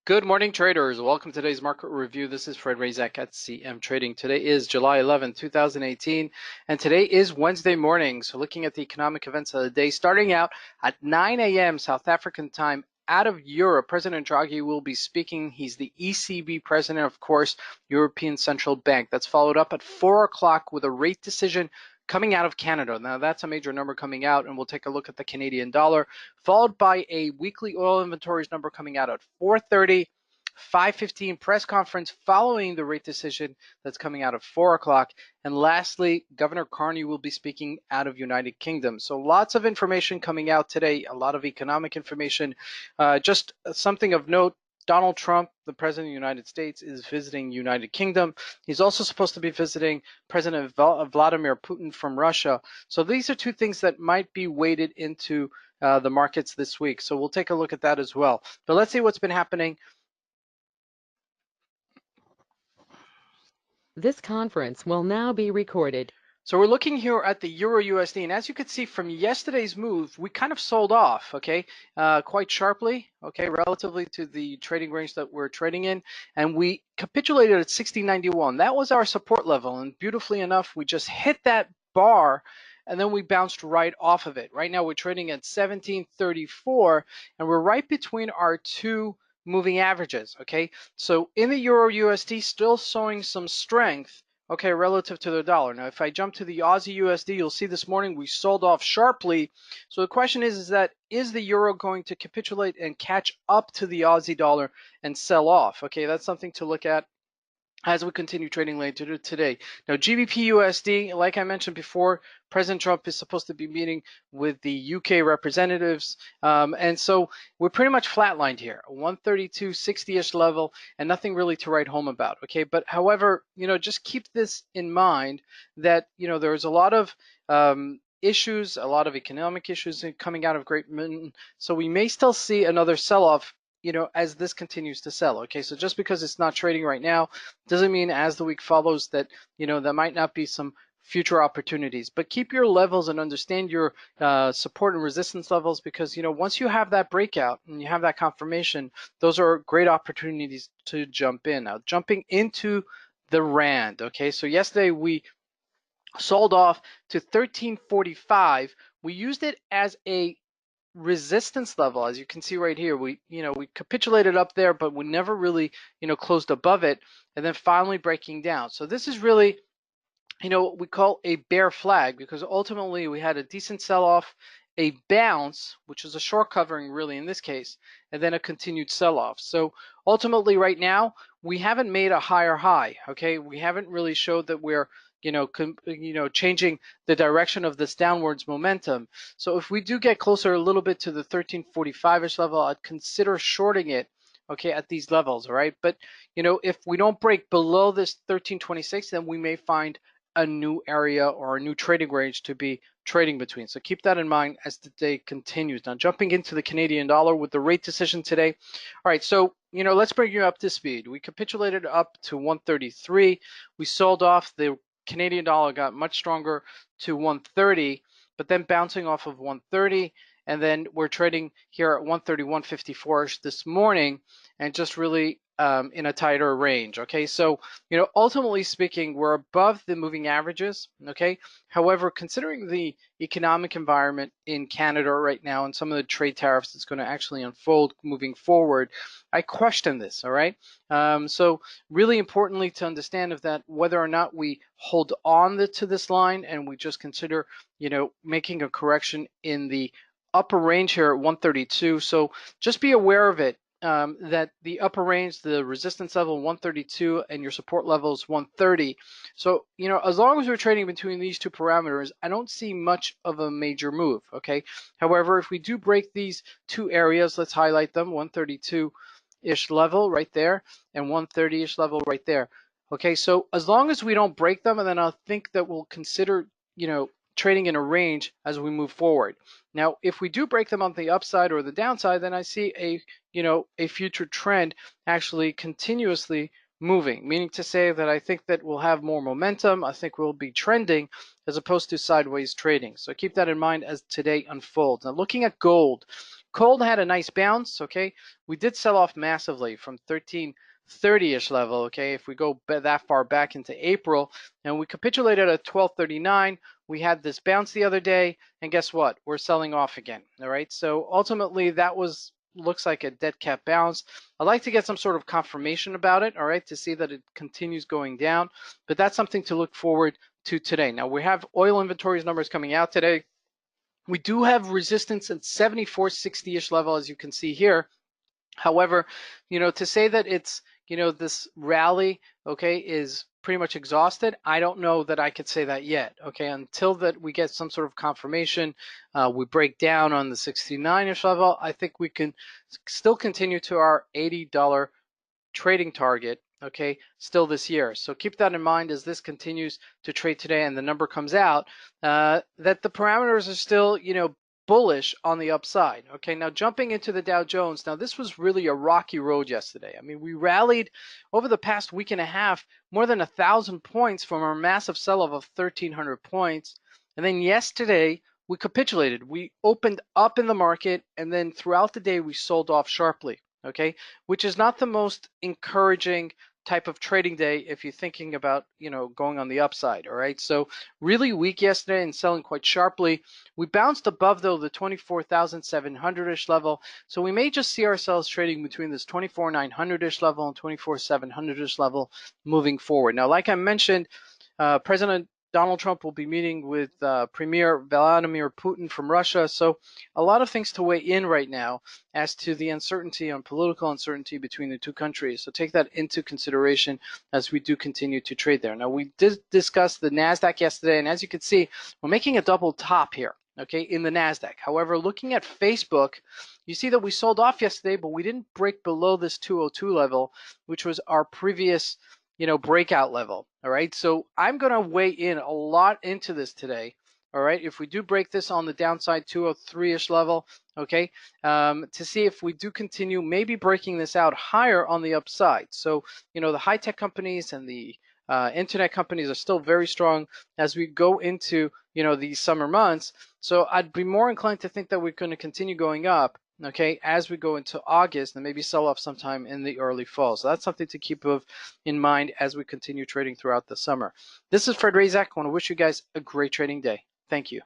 Good morning, traders. Welcome to today's market review. This is Fred Razak at CMTrading. Today is July 11, 2018, and today is Wednesday morning. So looking at the economic events of the day, starting out at 9 a.m. South African time out of Europe, President Draghi will be speaking. He's the ECB president, of course, European Central Bank. That's followed up at 4 o'clock with a rate decision coming out of Canada. Now that's a major number coming out, and we'll take a look at the Canadian dollar, followed by a weekly oil inventories number coming out at 4:30, 5:15 press conference following the rate decision that's coming out at 4 o'clock, and lastly, Governor Carney will be speaking out of United Kingdom. So lots of information coming out today, a lot of economic information. Just something of note, Donald Trump, the President of the United States, is visiting United Kingdom. He's also supposed to be visiting President Vladimir Putin from Russia. So these are two things that might be weighted into the markets this week. So we'll take a look at that as well. But let's see what's been happening. This conference will now be recorded. So we're looking here at the Euro USD, and as you can see from yesterday's move, we kind of sold off, okay, quite sharply, okay, relatively to the trading range that we're trading in, and we capitulated at 60.91. That was our support level, and beautifully enough, we just hit that bar, and then we bounced right off of it. Right now, we're trading at 17.34, and we're right between our two moving averages, okay? So in the Euro USD, still showing some strength, okay, relative to the dollar. Now, if I jump to the Aussie USD, you'll see this morning we sold off sharply. So the question is the euro going to capitulate and catch up to the Aussie dollar and sell off? Okay, that's something to look at as we continue trading later today. Now, GBP USD, like I mentioned before, President Trump is supposed to be meeting with the UK representatives, and so we're pretty much flatlined here, 132.60-ish level, and nothing really to write home about, okay? But however, just keep this in mind that, there's a lot of issues, a lot of economic issues coming out of Great Britain, so we may still see another sell-off as this continues to sell. Okay, so just because it's not trading right now doesn't mean as the week follows that, there might not be some future opportunities. But keep your levels and understand your support and resistance levels, because, once you have that breakout and you have that confirmation, those are great opportunities to jump in. Now, jumping into the Rand, okay, so yesterday we sold off to 13.45. We used it as a resistance level. As you can see right here, we capitulated up there, but we never really closed above it, and then finally breaking down. So this is really what we call a bear flag, because ultimately we had a decent sell-off, a bounce, which is a short covering really in this case, and then a continued sell-off. So ultimately right now we haven't made a higher high, okay? We haven't really showed that we're changing the direction of this downwards momentum. So if we do get closer a little bit to the 1345-ish level, I'd consider shorting it, okay, at these levels, all right? But if we don't break below this 1326, then we may find a new area or a new trading range to be trading between. So keep that in mind as the day continues. Now, jumping into the Canadian dollar with the rate decision today. All right, so let's bring you up to speed. We capitulated up to 133. We sold off. The Canadian dollar got much stronger to 130, but then bouncing off of 130, and then we're trading here at 131.54 this morning, and just really in a tighter range. Okay, so ultimately speaking, we're above the moving averages. Okay, however, considering the economic environment in Canada right now and some of the trade tariffs that's going to actually unfold moving forward, I question this. All right, so really importantly to understand of that, whether or not we hold on to this line and we just consider making a correction in the upper range here at 132. So just be aware of it, that the upper range, the resistance level 132, and your support level is 130. So as long as we're trading between these two parameters, I don't see much of a major move. Okay, however, if we do break these two areas, let's highlight them, 132-ish level right there and 130-ish level right there. Okay, so as long as we don't break them, and then I'll think that we'll consider trading in a range as we move forward. Now, if we do break them on the upside or the downside, then I see a future trend actually continuously moving, meaning to say that I think that we'll have more momentum. I think we'll be trending as opposed to sideways trading. So keep that in mind as today unfolds. Now, looking at gold. Gold had a nice bounce, okay? We did sell off massively from 1330-ish level, okay? If we go that far back into April, and we capitulated at 1239, we had this bounce the other day, and guess what? We're selling off again, all right? So ultimately, that looks like a dead cat bounce. I'd like to get some sort of confirmation about it, all right, to see that it continues going down, but that's something to look forward to today. Now, we have oil inventories numbers coming out today. We do have resistance at 7460-ish level, as you can see here. However, to say that it's, this rally, okay, is pretty much exhausted, I don't know that I could say that yet, okay, until that we get some sort of confirmation, we break down on the 69-ish level, I think we can still continue to our $80 trading target, okay, still this year. So keep that in mind as this continues to trade today and the number comes out, that the parameters are still, bullish on the upside. Okay, now jumping into the Dow Jones. Now this was really a rocky road yesterday. I mean, we rallied over the past week and a half more than 1,000 points from our massive sell-off of 1,300 points. And then yesterday we capitulated. We opened up in the market and then throughout the day we sold off sharply. Okay, which is not the most encouraging type of trading day if you're thinking about, going on the upside. All right, so really weak yesterday and selling quite sharply. We bounced above though the 24,700-ish level, so we may just see ourselves trading between this 24,900-ish level and 24,700-ish level moving forward. Now, like I mentioned, President Donald Trump will be meeting with Premier Vladimir Putin from Russia. So a lot of things to weigh in right now as to the uncertainty on political uncertainty between the two countries. So take that into consideration as we do continue to trade there. Now, we did discuss the NASDAQ yesterday, and as you can see, we're making a double top here, okay, in the NASDAQ. However, looking at Facebook, you see that we sold off yesterday, but we didn't break below this 202 level, which was our previous breakout level. All right, so I'm going to weigh in a lot into this today. All right, if we do break this on the downside 203-ish level, okay, to see if we do continue maybe breaking this out higher on the upside. So, the high-tech companies and the internet companies are still very strong as we go into, these summer months. So I'd be more inclined to think that we're going to continue going up, okay, as we go into August and maybe sell off sometime in the early fall. So that's something to keep in mind as we continue trading throughout the summer. This is Fred Razak. I want to wish you guys a great trading day. Thank you.